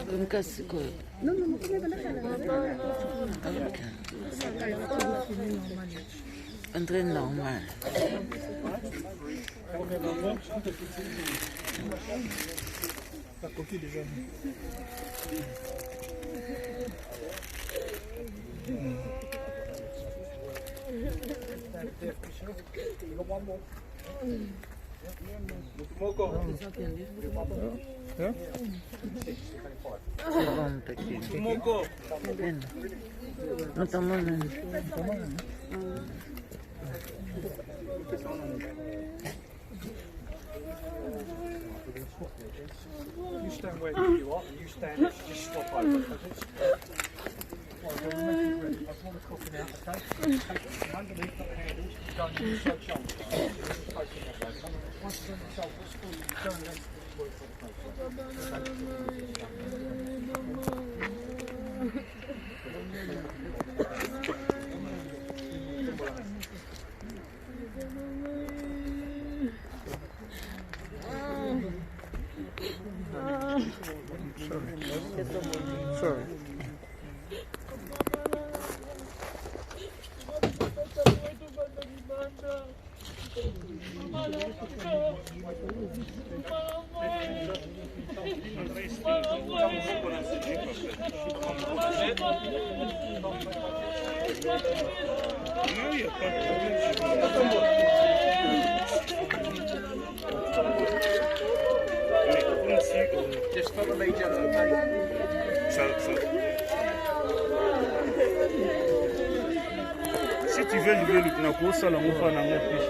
Un casse quoi? Non, come va Un train normal. T'as copié déjà. Moko. No tamanan. You stand where you are, and you stand, just stop over. I just want to cook it out, okay? Take it from underneath the handles, go and use your shoulders. Once it's on the shoulders, you turn left, work for the Sorry. Just follow me, Si tu veux lever le knapo, ça la moufa n'a pas plus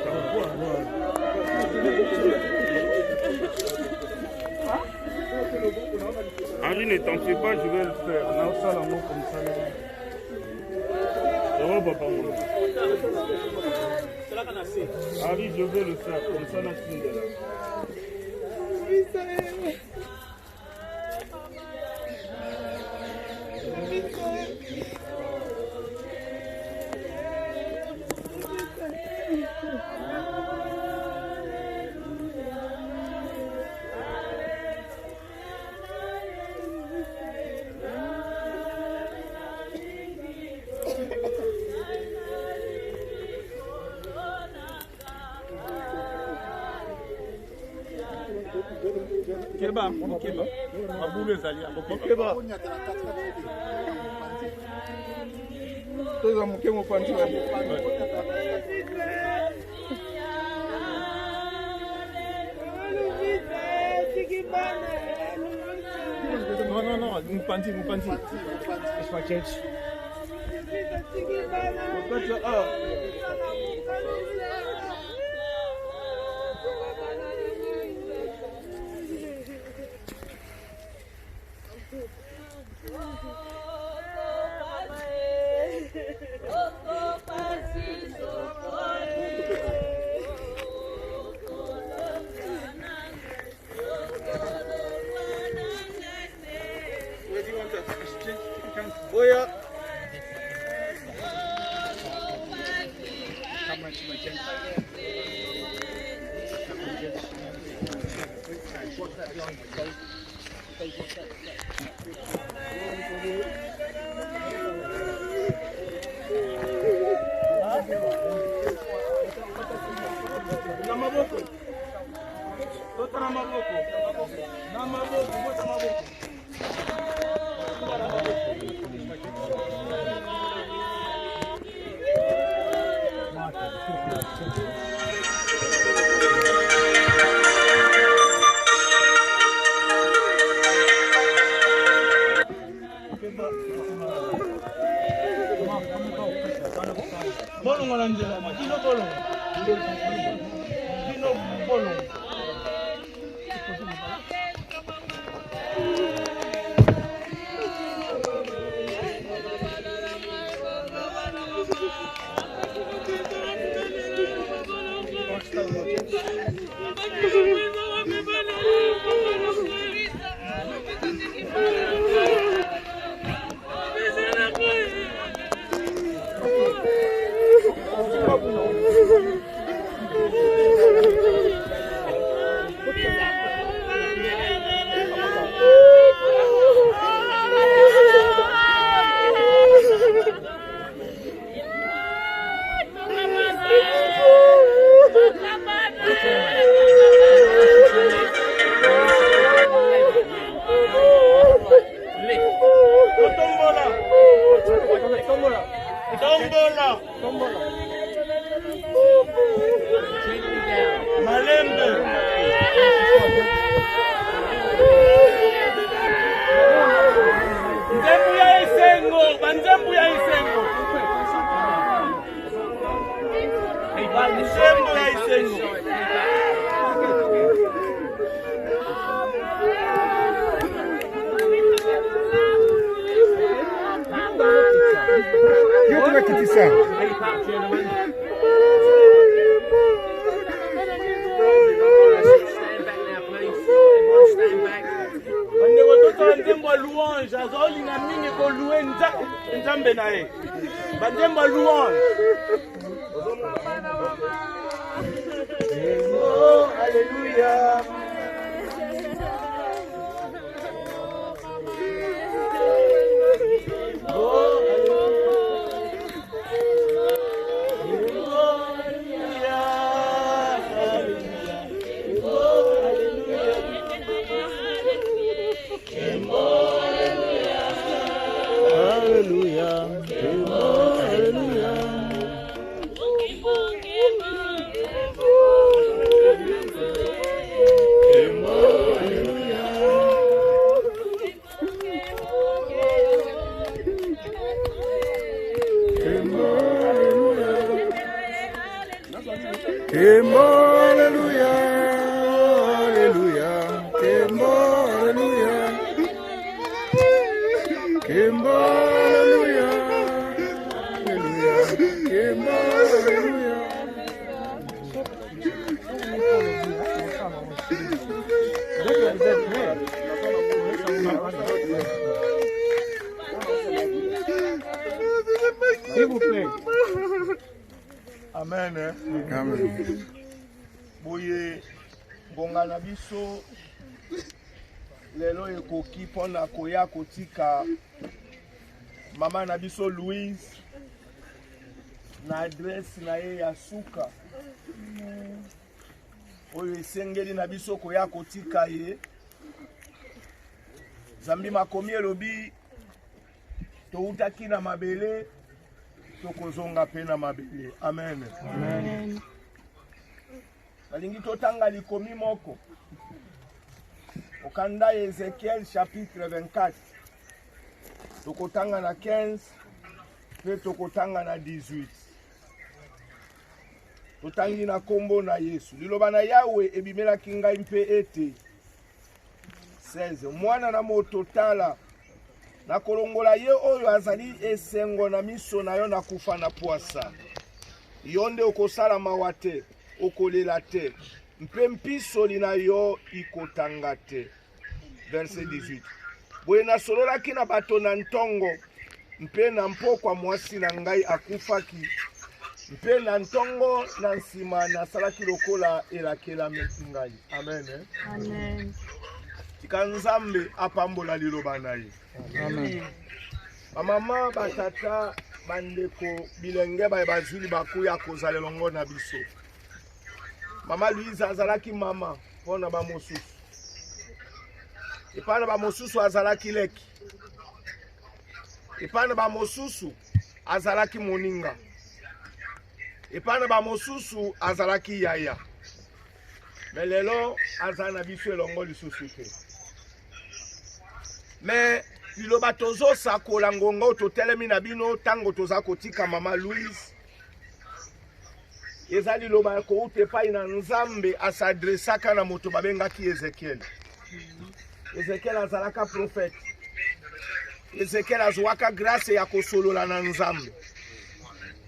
Henri, ne t'en fais pas, je vais le faire. On a ça la moufa comme ça. Ça va, papa, moi. Henri, je vais le faire comme ça, la fin de là. Keba, keba. Abule zalia, keba. Toza mukemo panchi wa. Non, mpanchi. It's my kids. Boya. Namaboko. Bota namaboko. Namaboko, bota namaboko. Bolong alanjela, dino bolong. Dino bolong. Tombola. Malembe. Nzembu ya Isengo, banzembu ya Isengo. Banzembu ya Isengo. Yote makitisa. Bandembo louange, azoli na mingi ko louer nzambe na ye. Bandembo louange. Oh, alléluia. S'il vous plaît. Amen. Amen. Boye ngonga na biso lelo ekoki mpona koya kotika mama na biso Louise na adresse na ye ya suka oyo esengeli na biso koya kotika ye. Zambi makomi elobi toutaki na mabele tokozonga pe na mabele. Amen. Amen. Nalingi totanga likomi moko okanda Ezekiel chapitre 24 tokotanga na 15 pe tokotanga na 18. Totangi na kombo na Yesu. Liloba na Yawe ebimelaki ngai mpe ete 16 mwana na moto tala na kolongola ye oyo azali esengo na miso na yo na kufa na poasa. Yo nde okosala mawa te, okolela te, mpe mpisoli na yo ikotanga te. Verset 18. Boye nasololaki na bato na ntongo, mpe na mpokwa mwasi na ngai akufaki, mpe na ntongo na nsima nasalaki lokola elakela ngai. Amen. Amen. Tika Nzambe apambola liloba na ye. Amen. Bamama, batata, bandeko, bilenge bazuli bakuya kozala longo na biso. Mama Louise azalaki mama pona ba mosusu. Epana ba mosusu azalaki leki. Epana ba mosusu azalaki moninga. Epana ba mosusu azalaki yaya. Melelo azana biso elongo lisusu te. Mais liloba tozo sakola ngongo totelemi na bino tango toza kotika mama Louise. Ezali liloba ko utepai na Nzambe asadresaka na moto babengaki Ezekiel. Ezekiel azalaka prophète. Ezekiel azwaka grâce ya kosolola na Nzambe.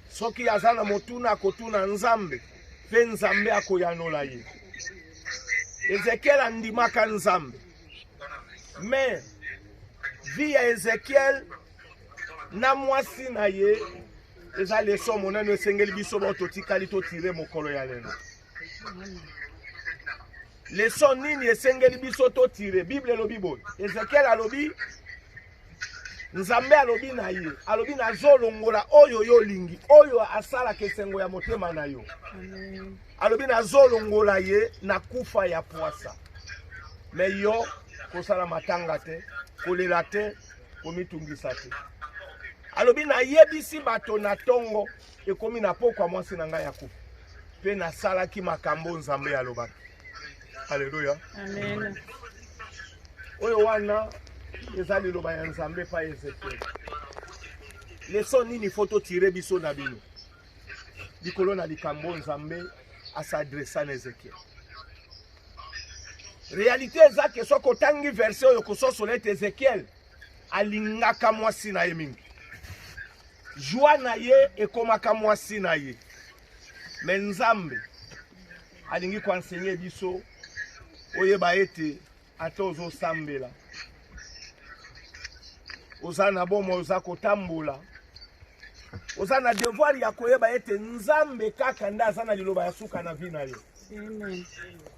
Soki azana motuna akotuna Nzambe, pe Nzambe akoyanola ye. Ezekiel andimaka Nzambe. Mais vie ya Ezekiel na mwasi na ye eza leso monene esengeli biso bototikali totire mokolo ya lelo. Leso nini esengeli biso totire? Bible elobi boye. Ezekiel alobi Nzambe alobi na ye, alobi na zolongola oyo yo lingi, oyo asala kesengo ya motema na yo. Alobi na zolongola ye na kufa ya poasa. Me yo kosala matanga te, kolela te, komitungisa te. alobi na yebisi bato na tongo ekomi na pokwa mwasi na ngai ya kufa pe nasalaki makambo nzambe alobaki. Alléluia. Amen. Oyo wana eza liloba ya nzambe pa Ezekiel. Leson nini foto tire biso na bino likolo na likambo nzambe asadresa na Ezekiel. Réalité eza ke soki otangi verse oyo kososola ete Ezekiel alingaka mwasi na ye mingi, joie na ye ekomaka mwasi na ye, me nzambe alingi koensegne biso oyeba ete ata ozosambela oza na bomo oza kotambola oza na devoir ya koyeba ete nzambe kaka nde aza na liloba ya suka na vi na yo. Amen.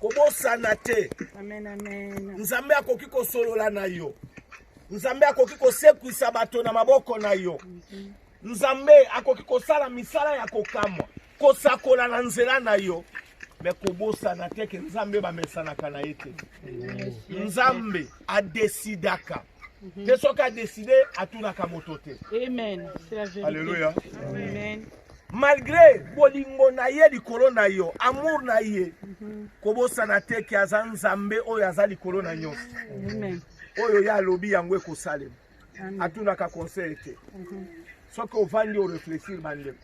Kobosana te. Amen, amen. Nzambe akoki kosolola na yo, nzambe akoki kosekwisa bato na maboko na yo, nzambe akoki kosala misala ya kokamwa kosakola na nzela na yo, me kobosana te ke nzambe bamesanaka na ye te. Nzambe adesidaka te soki adeside atunaka moto te. Amen. C'est la vérité. Alléluia. Amen. Malgré bolingo na ye likolo na yo, amour na ye, kobosana te ke aza nzambe oyo aza likolo na nyonso. Amen. Oyo ya lobi yango ekosalema. Amen. Atunaka conseil te. Soki ovandi o réfléchir bandeko.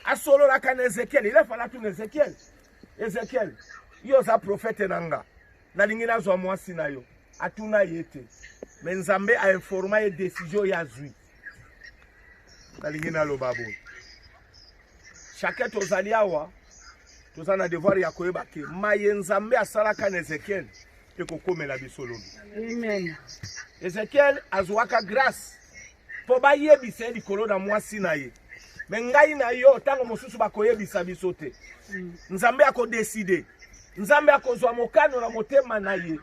Asololaka na Ezekiel, il a fallu atuna Ezekiel. Ezekiel, yo za prophète nanga. Nalingi nazwa mwasi na yo. Atuna ye te. Mais nzambe a informa ye décision ya zwi. Nalingi naloba bo. Chacun tozali awa, toza na devoir ya koyeba ke maye nzambe asalaka na Ezekiel ekokomela biso lobi. Amen. Ezekiel azwaka grâce po bayebisa ye likolo na mwasi na ye. Me ngai na yo tango mosusu bakoyebisa biso te. Nzambe akodeside, nzambe akozwa mokano na motema na ye,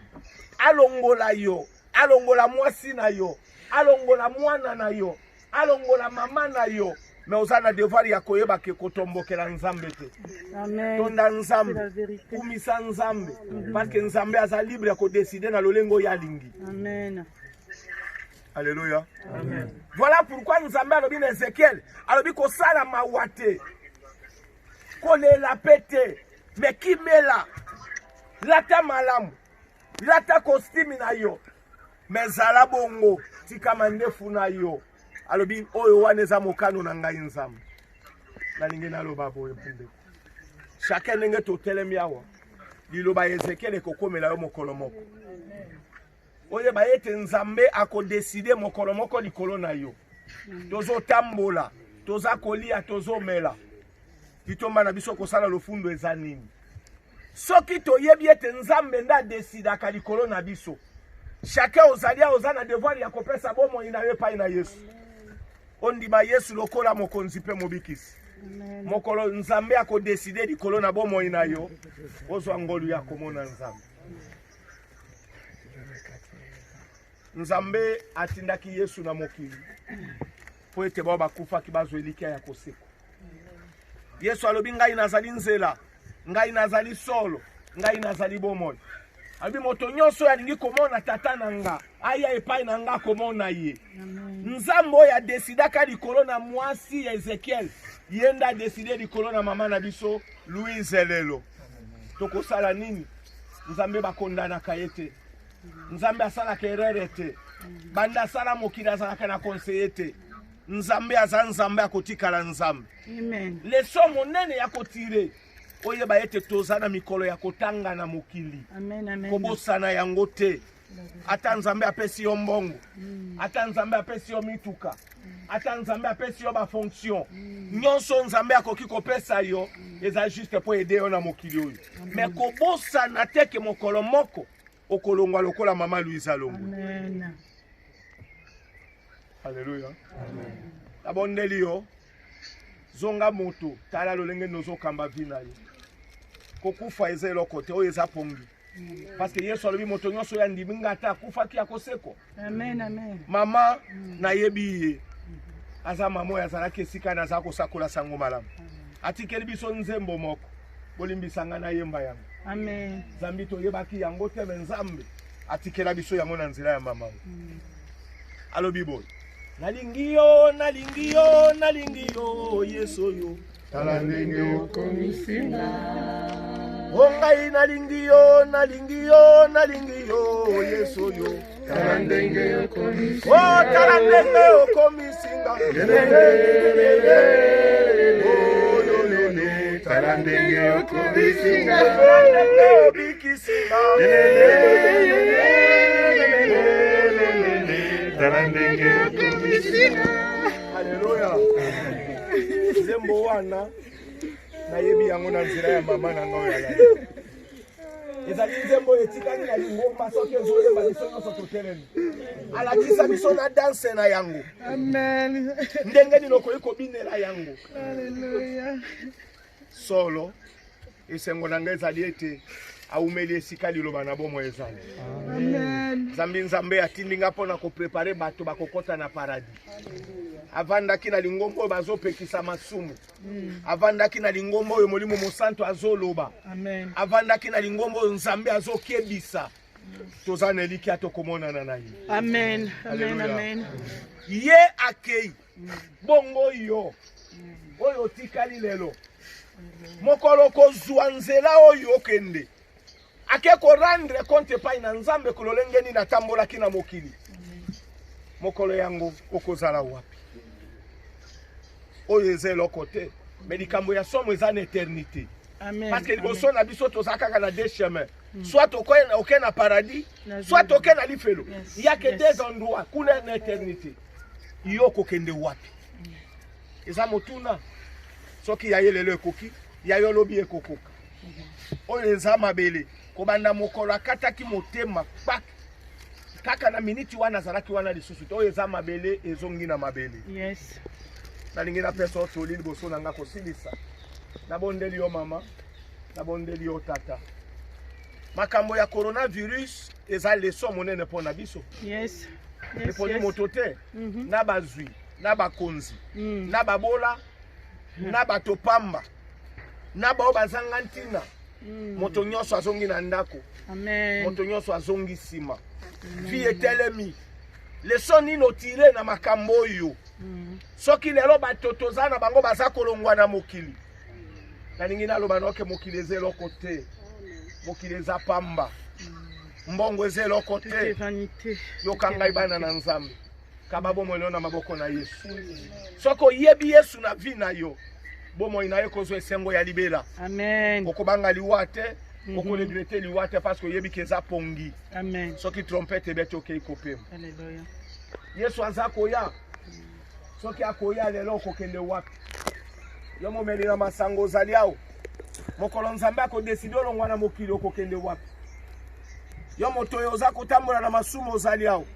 alongola yo, alongola mwasi na yo, alongola mwana na yo, alongola mama na yo. Me oza na devoir ya koyeba ke kotombokela nzambe te. Amen. Tonda nzambe, C'est la vérité. kumisa nzambe, parce que nzambe aza libre ya kodeside na lolengo ya lingi. Amen. Alléluia. Amen. Voilà pourquoi nous avons alobi na Ezekiel, alobi kosala mawa te, kolela pete, me kimela, lata malamu, lata costume na yo, me zala bongo, tika mandefu na yo. Alobi oyo wana eza mokano na ngai nzambe. Nalingi naloba boye bundeko. Chacun ndenge totelemi awa, liloba Ezekiel ekokomela yo mokolo moko. Oye ba ete nzambe akodeside mokolo moko likolo na yo. Tozo tambola, toza kolia, tozo mela. Litomba na biso kosala lofundo eza nini. Soki toyebi ete nzambe nda desidaka likolo na biso. Chacun ozalia oza na devoir ya kopesa bomo ina yo epai na Yesu. Ondima Yesu lokola mokonzi pe mobikisi. Mokolo nzambe akodeside likolo na bomo ina yo, ozwa ngolu ya komona nzambe. Nzambe atindaki Yesu na mokili po ete bao bakufaki bazwa elikia ya koseko. Yesu alobi ngai nazali nzela, ngai nazali solo, ngai nazali bomoi. Alobi moto nyonso alingi komona tata na nga, aya epai na nga komona ye. Nzambe oyo adesidaka likolo na mwasi ya Ezekiel, yenda deside likolo na mama na biso Louise lelo. Tokosala nini? Nzambe bakondanaka ye te. Nzambe asalaka erreur te. Banda asala mokili azalaka na conseiller te. Nzambe aza nzambe akotikala nzambe. Amen. Leso monene ya kotire oyeba ete toza na mikolo ya kotanga na mokili. Amen, amen. Kobosana yango te. Ata nzambe apesi yo mbongo, ata nzambe apesi yo mituka, ata nzambe apesi yo ba fonction, nyonso nzambe akoki kopesa yo eza juste po aider yo na mokili oyo. Mais kobosana te ke mokolo moko okolongwa lokola mama Louise alongo. Amen. Alléluia. Amen. Abondeli yo zonga moto tala lolenge nozo kamba vina yo. Kokufa eza eloko te oyo eza pongi. Parce que Yesu alobi moto nyonso ya ndibinga ata kufa ki akoseko. Amen, amen. Mama na yebi ye. Aza mamo ya zalaki esika na za kosakola sango malamu. Atikeli biso nzembo moko. Bolimbisanga na yemba yango. Amen. Zambi to yebaki yango te nzambe. Atikela biso yango na nzela ya mama. Alobi boy. Nalingiyo, nalingiyo, nalingiyo, Yesu yo. Tala ndenge okomisinga. Ongai nalingiyo, nalingiyo, nalingiyo, Yesu yo. Tala ndenge okomisinga. Oh, tala ndenge okomisinga. Oh, lolele. Tala ndenge okomisinga. Tala ndenge obikisinga. Tala ndenge okomisinga. Haleluya. Zembo wana na yebi yango na nzira ya mama na ngo ya la. Ezali zembo etikali na lingomba soki ezoyeba biso nyonso totelemi. Alakisa biso na danse na yango. Amen. Ndenge nini okoki kobinela yango. Hallelujah. Solo esengo na ngai ezali ete aumeli esika liloba na bomo ezali. Amen. Nzambe atindinga mpona koprepare bato bakokota na paradis. Avandaki na lingombo oyo bazopekisa masumu. Avandaki na lingombo oyo molimo mosantu azoloba. Amen. Avandaki na lingombo oyo Nzambe azokebisa. Toza na elikia tokomonana na ye. Amen. Amen. Hallelujah. Amen. Ye akei. Bongo yo. Oyo tikali lelo. Mokolo kozwa nzela oyo okende. Ake ko rendre compte pa ina Nzambe kololengeni na tambola kina mokili. Mokolo yango okozala wapi? Oyo ezelo côté. Mais likambo ya somo eza na éternité. Amen. Parce que liboso na biso tozaka na deux chemins. Soit aucun na paradis, soit aucun na lifelo. Il y a que deux endroits kuna na éternité. Yo kokende wapi? Eza motuna. Soki ya yelelo ekoki, ya yo lobi ekokoka. Oyo eza mabele. Kobanda mokolo akataki motema pak. Kaka na miniti wana zalaki wana lisusu. Oyo eza mabele ezongi na mabele. Yes. Nalingi na peso toli liboso na nga kosilisa. Nabondeli yo mama, nabondeli yo tata. Makambo ya coronavirus eza leso monene pona biso. Yes. Yes. Eponi motote, na bazwi, na bakonzi, na babola, na batopamba, na bao bazanga ntina. Moto nyonso azongi na ndako. Amen. Moto nyonso azongi sima. Vie etelemi. Leso nino tire na makambo oyo. Soki lelo batotoza na bango baza kolongwa na mokili. Nalingi naloba noke mokili ezelo kote. Mokili eza pamba. Mbongo ezelo kote. Vanité. Yokanga ibana na Nzambe. Kababo mweleo na maboko na Yesu. Soko yebi Yesu na vi na yo. Bomo inaye kozo esengo ya libela. Amen. Okobanga liwate. Oko regrete liwate parce que yebi keza pongi. Amen. Soki trompete beti okei kopema. Hallelujah. Yesu azako ya. Soki akoya lelo kokende wapi? Yo momeli na masango ozali awo. Mokolo Nzambe akodeside olongwa na mokili okokende wapi? Yo moto yo oza kotambola na masumu ozali awo.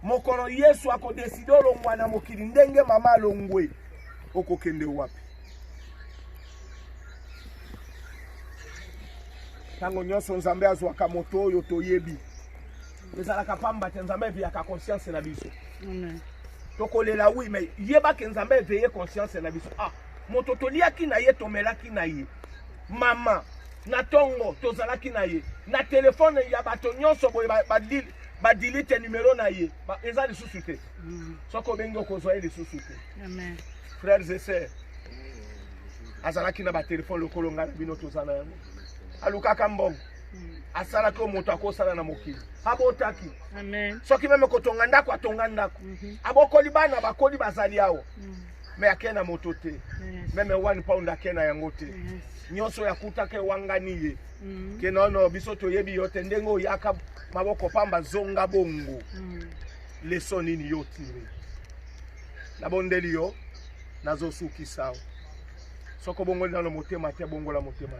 Mokolo Yesu akodeside olongwa na mokili ndenge mama alongwe okokende wapi? Tango nyonso Nzambe azwaka moto oyo toyebi. Ezalaka pamba te Nzambe eviaka conscience na biso. Amen. Tokolela oui mais yeba ke Nzambe veiller conscience na biso. Ah, moto toliaki na ye tomelaki na ye. Mama na tongo tozalaki na ye. Na telefone ya bato nyonso boye ba delete numéro na ye. Ba eza lisusu te. Soko bengi okozwa lisusu te. Amen. Frères et sœurs. Azalaki na ba telefone lokolo ngana bino tozana yango. Alukaka mbongo. Asala ko moto akosala na mokili. Abotaki. Amen. Soki meme kotonga ndako atonga ndako. Abokoli bana bakoli bazali awo. Me akena moto te. Meme 1 pound akena yango te. Nyonso ya kutake wangani ye. Kenono biso toyebi yote ndenge oyaka maboko pamba zonga bongo. Leso nini yo tire. Na bondeli yo nazo suki sawa. Soko bongo na motema te bongo la motema.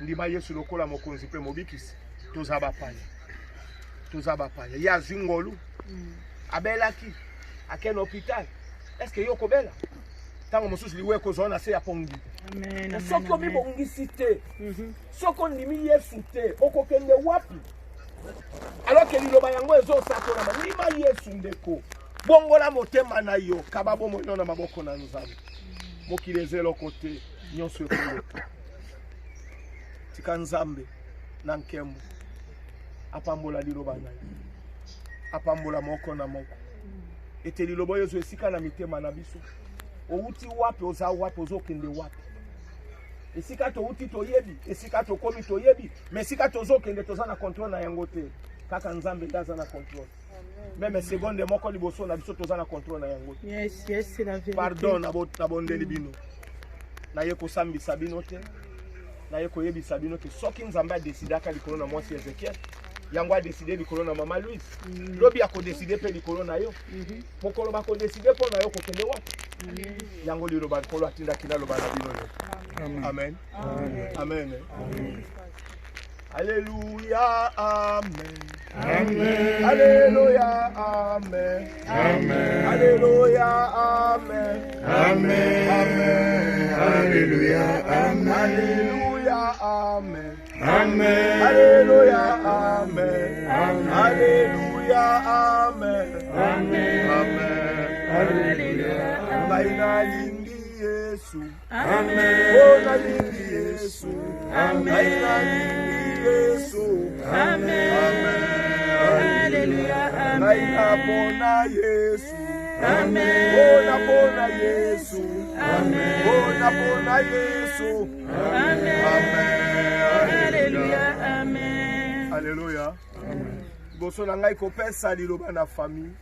Ndima Yesu lokola mokonzi pe mobikisi tozaba panya ya zingolu abelaki akena hôpital est-ce que yo kobela tango mosusu liwe kozona se ya pongi. Amen. Soko bibongisi te soko ndimi Yesu te okokende wapi? Alors que liloba yango ezosakola ndima Yesu ndeko bongola motema na yo kababo moyo na maboko na Nzambe mokilezelo kote nyonso ekoleka. Tika Nzambe na nkembo apambola liloba na ye apambola moko na moko ete liloba oyo esika na mitema na biso outi wapi oza wapi ozokende wapi esika touti toyebi esika tokomi toyebi mais esika tozokende toza na contrôle na yango te kaka nzambe nde aza na contrôle même seconde moko liboso na biso toza na contrôle na yango te. Yes, c'est la vérité. Pardon na bondeli bino naye kosambisa bino te naye koyebisa bino ke soki nzambe adesidaka likolo na mwasi Ezekiel yango adeside likolo na mama Louise lobi akodeside mpe likolo na yo mokolo bakodeside mpo na yo kokende wapi yango liloba likolo atindaki naloba na bino lelo. Amen. Amen. Alléluia, amen. Amen. Alléluia, amen. Amen. Alléluia, amen. Amen. Amen. Alléluia. Amen. Alléluia, amen. Amen. Alléluia, amen. Alléluia, amen. Amen. Amen. Alléluia. Nalingi Yesu. Amen. Oh, nalingi Yesu. Amen. Nalingi Yesu. Amen. Alléluia. Amen. Nainapona Yesu. Amen. Oh, napona Yesu. Amen. Oh, napona Yesu. Amen. Amen. Alléluia. Amen. Alléluia. Boso na ngai kopesa liloba na famille.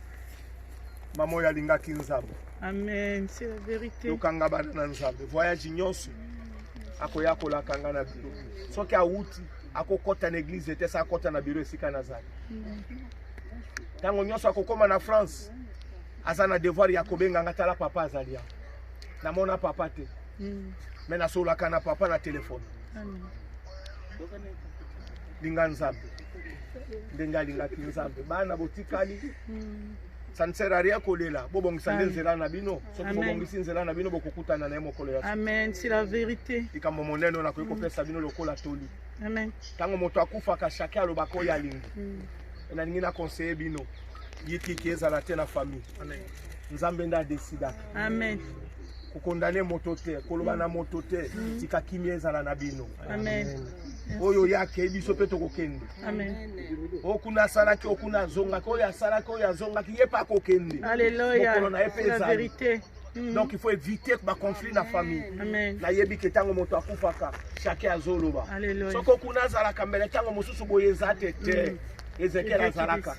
Mama oyo alingaki nzambe. Amen. C'est la vérité. Yokanga bana na nzambe. Voyage nyonso akoya kolakanga na biro. Soki awuti akokota na église te sa akota na biro esika nazali. Tango nyonso akokoma na France aza na devoir ya kobenga ngatala papa azalia. Namona papa te. Mais nasolaka na papa na téléphone. Amen. Linga nzambe. Ndenga linga kinzambe. Bana botikali. Ça ne sert à rien kolela. Bobongisa nzela na bino. Soki bobongisi nzela na bino bokokutana na mokolo ya. Amen. C'est la vérité. Ikambo moneno na koyeko pesa bino lokola toli. Amen. Tango moto akufa ka chacun alobako ya lingi. Na ningi na conseiller bino. Yiki kieza la te na famille. Amen. Nzambe nda décida. Amen. Kokondane moto te, koloba na moto te, tika kimieza la na bino. Amen. Oyo yake biso pe tokokende. Amen. Okuna salaki okuna zonga ko ya salaki o ya zonga ki yepa kokende. Alléluia. C'est la vérité. Donc il faut éviter que ba conflit na famille. Amen. Na yebi ke tango moto akufaka, chacun azoloba. Alléluia. Soko kuna zalaka mbele tango mosusu boyeza te te. Ezekiel azalaka.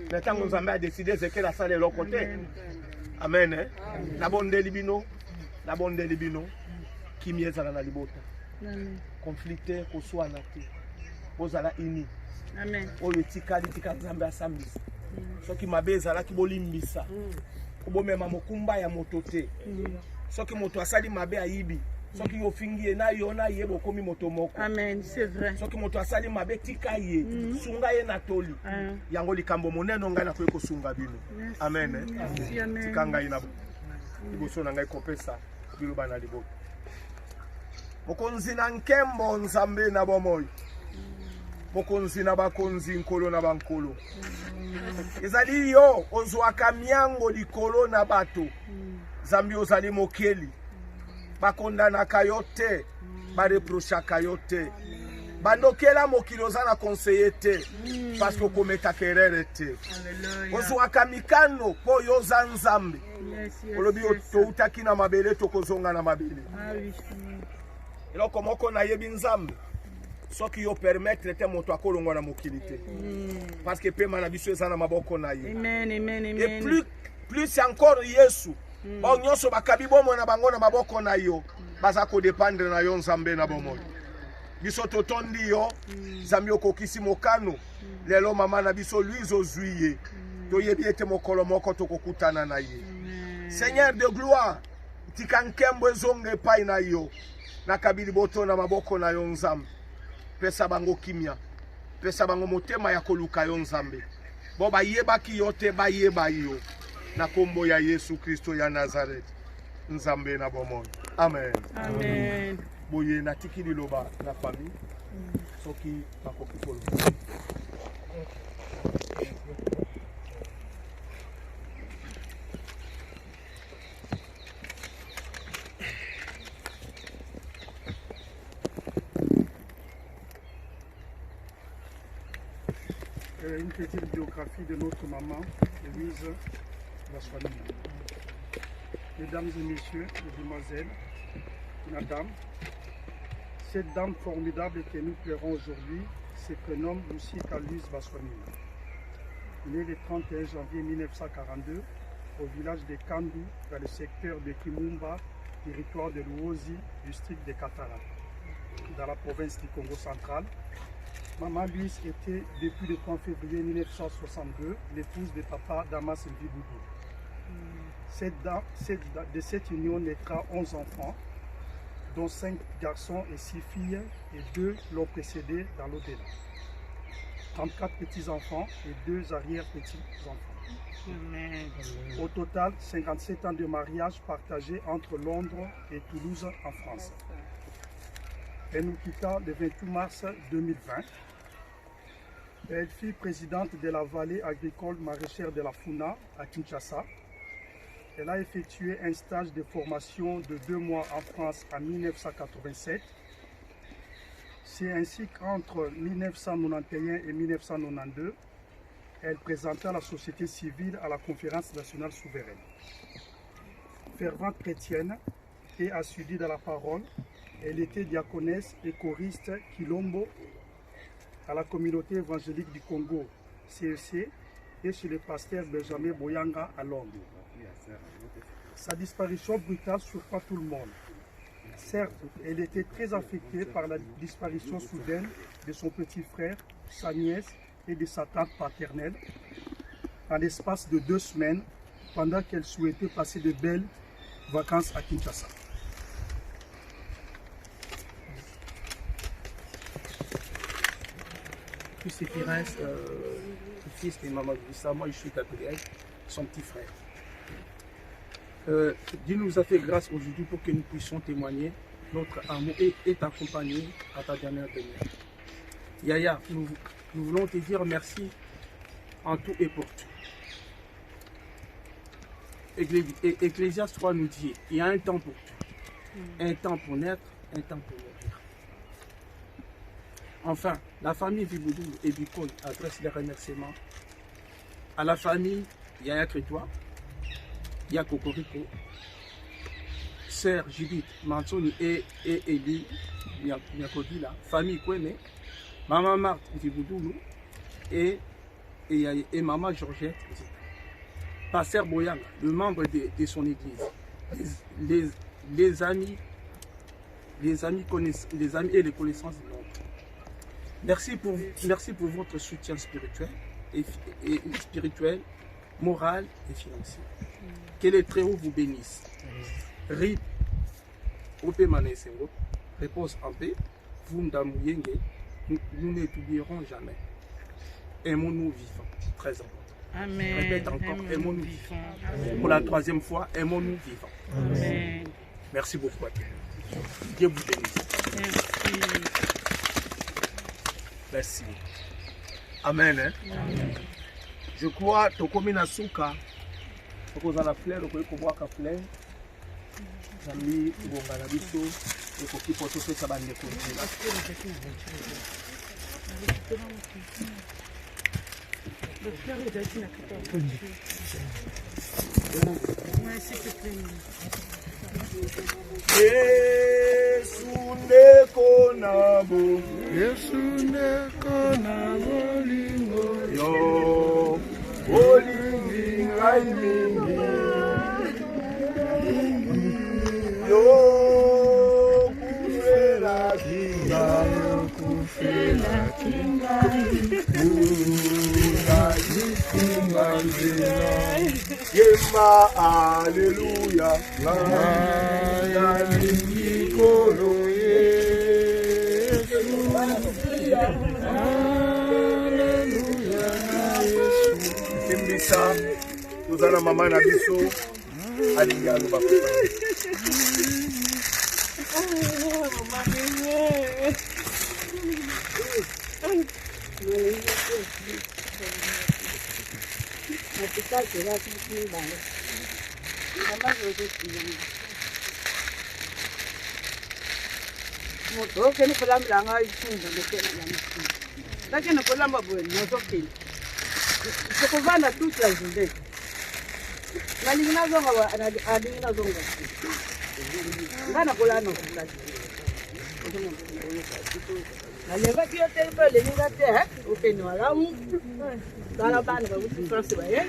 Na tango Nzambe a décidé Ezekiel asale loko te. Amen. Na bondeli bino, na bondeli bino kimieza na libota. Amen. Conflicté koswana te. Bozala ini. Amen. Oyo etikali tika Nzambe asambisa. Soki mabe ezalaki bolimbisa. Kobomema mokumba ya moto te. Soki moto asali mabe ayibi. Soki yofingi na yo na yebo komi moto moko. Amen, c'est vrai. Soki moto asali mabe tika ye, sunga ye na toli. Yango likambo moneno ngai na koyeko sunga bino. Amen. Amen. Tikanga ina liboso na ngai kopesa biloba na liboko. Mokonzi na nkembo Nzambe na bomoi. Mokonzi na bakonzi nkolo na bankolo. Ezali yo ozwaka miango likolo na bato. Nzambe ozali mokeli. Bakondanaka yo te, bareprochaka yo te. Bandokela mokili oza na conseiller te, parce que okometaka erreur te. Ozwaka mikano po yo oza Nzambe. Olobi toutaki na mabele tokozonga na mabele. Eloko moko nayebi Nzambe. Soki yo permettre te moto akolongwa na mokili te. Parce que pema na biso eza na maboko na ye. Amen, amen, amen. Et plus encore Yesu. Ba nyonso bakabi bomo na bango na maboko na yo. Baza ko dépendre na yo Nzambe na bomo. Biso totondi yo, Nzambe okokisi mokano. Lelo mama na biso Louise ozwiye. Toyebi ete mokolo moko tokokutana na ye. Seigneur de gloire, tika nkembo ezonge pai na yo. Na kabili boto na maboko na yo Nzambe. Pesa bango kimia. Pesa bango motema ya koluka yo Nzambe. Bo bayebaki yo te bayeba yo. Na kombo ya Yesu Kristo ya Nazareth. Nzambe na bomoi. Amen. Amen. Boye na tiki liloba na famille. Soki bakoki kolo. Une petite biographie de notre maman, Louise Baswanina. Mesdames et messieurs, mesdemoiselles, madame, cette dame formidable que nous pleurons aujourd'hui se prénomme Lucie Carlus Baswanina. Née le 31 janvier 1942 au village de Kandu, dans le secteur de Kimumba, territoire de Luozi, district de Katara, dans la province du Congo central. Maman Luce était, depuis le 3 février 1962, l'épouse de papa Damas Mviboudou. De cette union naîtra 11 enfants, dont 5 garçons et 6 filles, et 2 l'ont précédé dans l'au-delà. 34 petits-enfants et 2 arrière-petits-enfants. Au total, 57 ans de mariage partagés entre Londres et Toulouse en France. Elle nous quitta le 28 mars 2020. Elle fut présidente de la vallée agricole maraîchère de la Funa à Kinshasa. Elle a effectué un stage de formation de 2 mois en France en 1987. C'est ainsi qu'entre 1991 et 1992, elle présenta la société civile à la conférence nationale souveraine. Fervente chrétienne et assidue dans la parole, elle était diaconesse et choriste Kilombo à la communauté évangélique du Congo, CEC, et chez le pasteur Benjamin Boyanga à Londres. Sa disparition brutale surprend tout le monde. Certes, elle était très affectée par la disparition soudaine de son petit frère, sa nièce et de sa tante paternelle, en l'espace de 2 semaines, pendant qu'elle souhaitait passer de belles vacances à Kinshasa. Puis c'est Prince, le fils de Maman Glissa, moi je suis Gabriel, son petit frère. Dieu nous a fait grâce aujourd'hui pour que nous puissions témoigner. Notre amour est accompagné à ta dernière venue. Yaya, nous voulons te dire merci en tout et pour tout. Ecclésiaste 3 nous dit, il y a un temps pour tout. Un temps pour naître, un temps pour mourir. Enfin, la famille Viboudou et Bikon adresse les remerciements à la famille Yaya Crétois, Yaya Kokoriko, Sœur Judith Mansoni et Eli Nyakodila, famille Kweme, Maman Marthe Viboudou et Maman Georgette, Pasteur Boyanga, le membre de son église, les amis et les connaissances du monde. Merci pour votre soutien spirituel, moral et financier. Que les Très-Hauts vous bénissent. Rip, Ope Manesengo, repose en paix, vous Ndamuyenge, nous n'étudierons jamais. Aimons-nous vivants, très important. Amen. Répète encore, aimons-nous vivants. Pour la 3e fois, aimons-nous vivants. Amen. Merci beaucoup à tous. Dieu vous bénisse. Merci. Merci. Amen. Hein? Amen. Je crois que comme na suka, pour la fleur, pour boire la fleur, Zami bonga na biso, et pour qui porte ça va ne continuer. Le fleur est d'acquis na kata. Ouais, s'il te plaît. Yesu ndeko nabo, Yesu ndeko na bolingo, yo bolingi ngai mingi, yo kufela kinga, kunga nzela, yema aleluya, ngaya nikolo Yesu, aleluya na Yesu. Kimbisa, tuzana mama na biso, alingi aloba kufa. Okay, no pala mlanga ifunga lokela la mfuna. Lakini no pala mabweni no tokile. Sokuvana toute la journée. Nalingi nazonga wa alingi nazonga. Ngana kolano. Naleva ki hotel pa le ninga te ha. Open wala mu. Dala ban ba wuti France ba ye.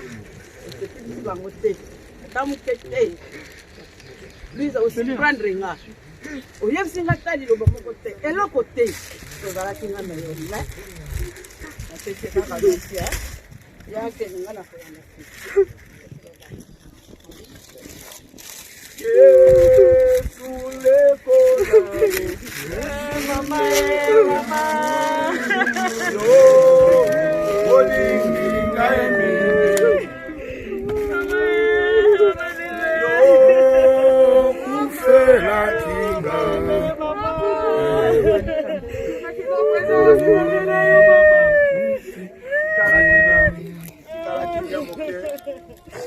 Este ti ba ngote. Tamu kete. Biza usiprendre nga. Oye singa tali lo ba ngote. Elo kote. So dala kinga na yo la. Ate ka ka bisia. Ya ke ngana kolana. Mama, mama.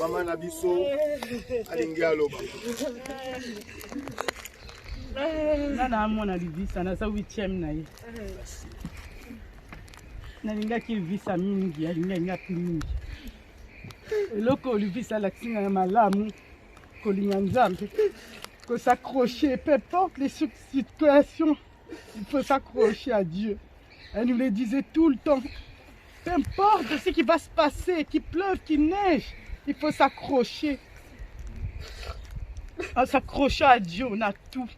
Mama na biso alingi aloba. Nana mona livisa na za 8e na ye. Nalingaki visa mingi alinga mingi. Eloko livisa la kinga ya malamu kolinga nzambe. Ko s'accrocher, peu importe les situations, il faut s'accrocher à Dieu. Elle nous le disait tout le temps. Peu importe ce qui va se passer, qu'il pleuve, qu'il neige, il faut s'accrocher. En s'accrochant à Dieu, on a tout.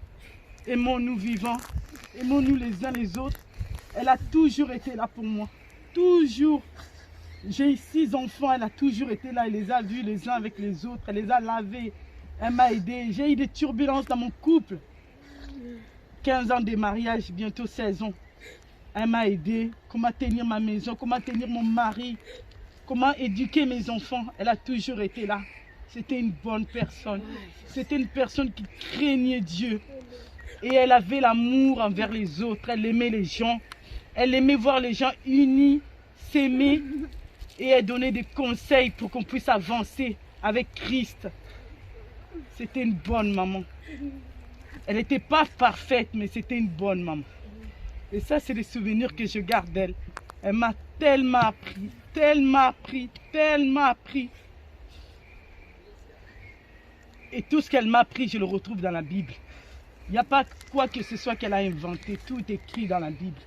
Aimons-nous vivants, aimons-nous les uns les autres. Elle a toujours été là pour moi. Toujours. J'ai 6 enfants, elle a toujours été là. Elle les a vus les uns avec les autres. Elle les a lavés. Elle m'a aidé. J'ai eu des turbulences dans mon couple. 15 ans de mariage, bientôt 16 ans. Elle m'a aidé. Comment tenir ma maison, comment tenir mon mari, comment éduquer mes enfants. Elle a toujours été là. C'était une bonne personne. C'était une personne qui craignait Dieu. Et elle avait l'amour envers les autres. Elle aimait les gens. Elle aimait voir les gens unis, s'aimer. Et elle donnait des conseils pour qu'on puisse avancer avec Christ. C'était une bonne maman. Elle n'était pas parfaite, mais c'était une bonne maman. Et ça, c'est des souvenirs que je garde d'elle. Elle m'a tellement appris, tellement appris, tellement appris. Et tout ce qu'elle m'a appris, je le retrouve dans la Bible. Il n'y a pas quoi que ce soit qu'elle a inventé. Tout est écrit dans la Bible.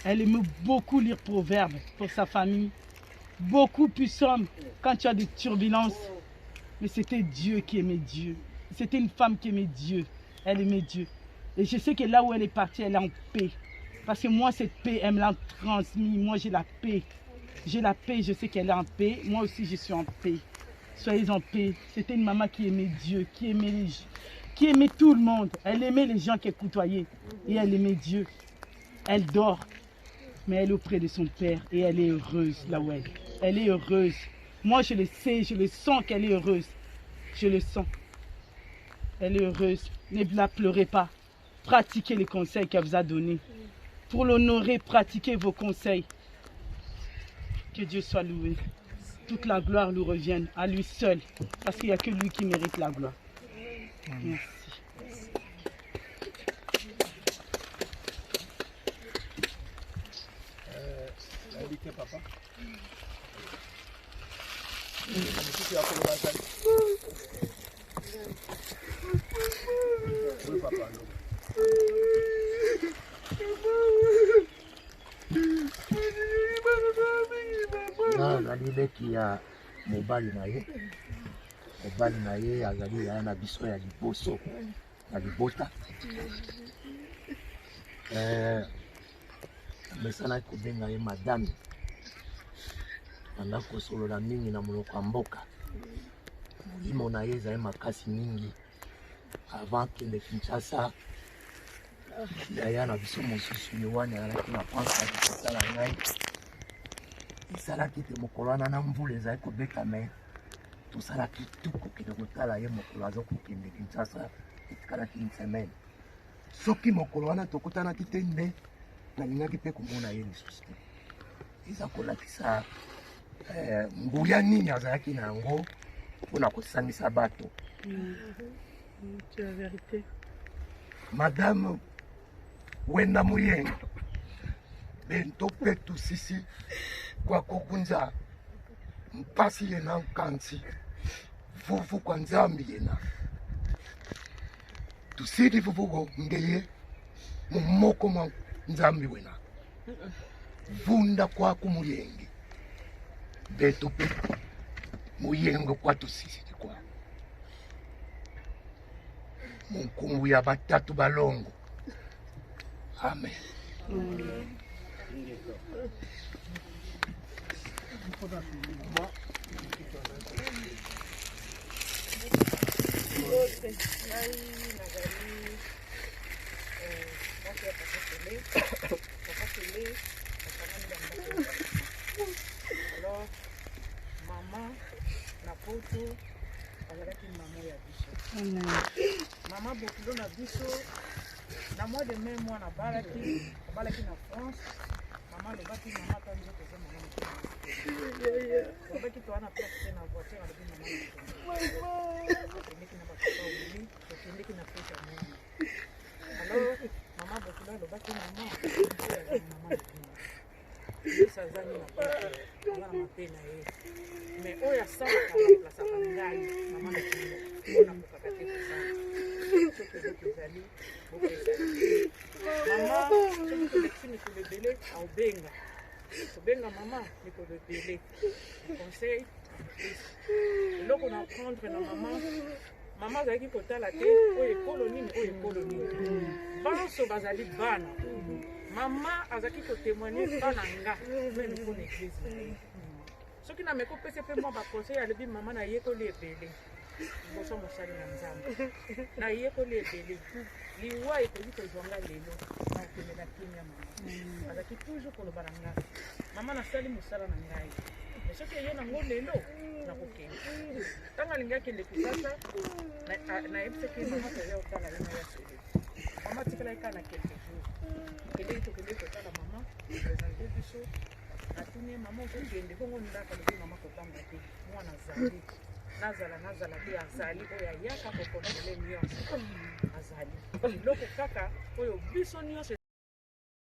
Elle aimait beaucoup lire Proverbes pour sa famille. Beaucoup plus sombre quand tu as des turbulences. Mais c'était Dieu qui aimait Dieu. C'était une femme qui aimait Dieu. Elle aimait Dieu. Et je sais que là où elle est partie, elle est en paix. Parce que moi, cette paix, elle me l'a transmise. Moi, j'ai la paix. J'ai la paix, je sais qu'elle est en paix. Moi aussi, je suis en paix. Soyez en paix. C'était une maman qui aimait Dieu, qui aimait tout le monde. Elle aimait les gens qu'elle côtoyait. Et elle aimait Dieu. Elle dort. Mais elle est auprès de son Père. Et elle est heureuse là où elle est. Elle est heureuse. Moi, je le sais, je le sens qu'elle est heureuse. Je le sens. Elle est heureuse. Ne la pleurez pas. Pratiquez les conseils qu'elle vous a donnés. Pour l'honorer, pratiquez vos conseils. Que Dieu soit loué. Toute la gloire lui revienne à lui seul. Parce qu'il n'y a que lui qui mérite la gloire. Merci. Papa. Oui, papa. Nalibeki ya mobali na ye azali ya na biso ya liboso na libota mesana kobenga ye madame anda kosolola mingi na monoko ya mboka molimo na ye ezali makasi mingi avant kende Kinshasa yaya na biso mosusu yewani azalaki na pansa kosala ngai esalaki te mokolo wana na mvula ezali kobeta me tosalaki tuku kende kotala ye mokolo aza kokende Kinshasa etikalaki une semaine soki mokolo wana tokutanaki te nde nalingaki mpe komona ye lisusu te eza kolakisa nguya nini azalaki na yango mpona kosangisa bato. C'est la vérité. Madame Wenda Muyenga bento petu sisi kwa kukunza mpasi yena nkansi vuvu kwa nzambi yena tusidi vuvugo ngeye mumoko mwa nzambi wena vunda kwa kumuyenge beto pe muyengo kwa tusisi kwa munkungu ya batatu balongo amen. Alors, maman, na poto, azalaki maman ya biso. Maman bokilo na biso, na mois de mai mwana balaki na France. Maman lobaki maman ka nzoto za maman. Lobaki to ana place na voiture avec maman. Tokendeki na bakapa wili, tokendeki na pesa mwana. Alors, maman bokilo lobaki maman, maman. Yesa zani na pesa, wana mapena ye. Mais oya sala ka place ka ngai, maman na kimo. Ona mukakate sana. Tokendeki zali, bokeza. Maman, c'est une collecte à Obenga. Obenga, maman, c'est pour le délai. Conseil. Et là, on apprendre na maman. Maman, vous avez dit que la tête, oye colonie, oye colonie. Banso bazali bana. Maman, azaki ko témoigner bananga, même pour l'église. Ce qui n'a pas coupé, c'est que moi, ma conseil, elle dit maman na yeko le délai. Boso mosali na nzambe. Na yeko le délai. Liwa ekoki kozwanga lelo na okemela kimia mama azaki toujours kolobana ngai mama nasali mosala na ngai soki eye nango lelo nakokende ntango alingi akende kisasa nayebisaki mama toya otala ye naya solo mama tikalaki kaka na quelque jour kendeki tokendeki kotala mama présente biso natuni mama okokende bongo ndaka lobi mama kotanga te mwana azali nazala te azali oyo ayaka kokona ele nyonso azali biloko kaka oyo biso nyonso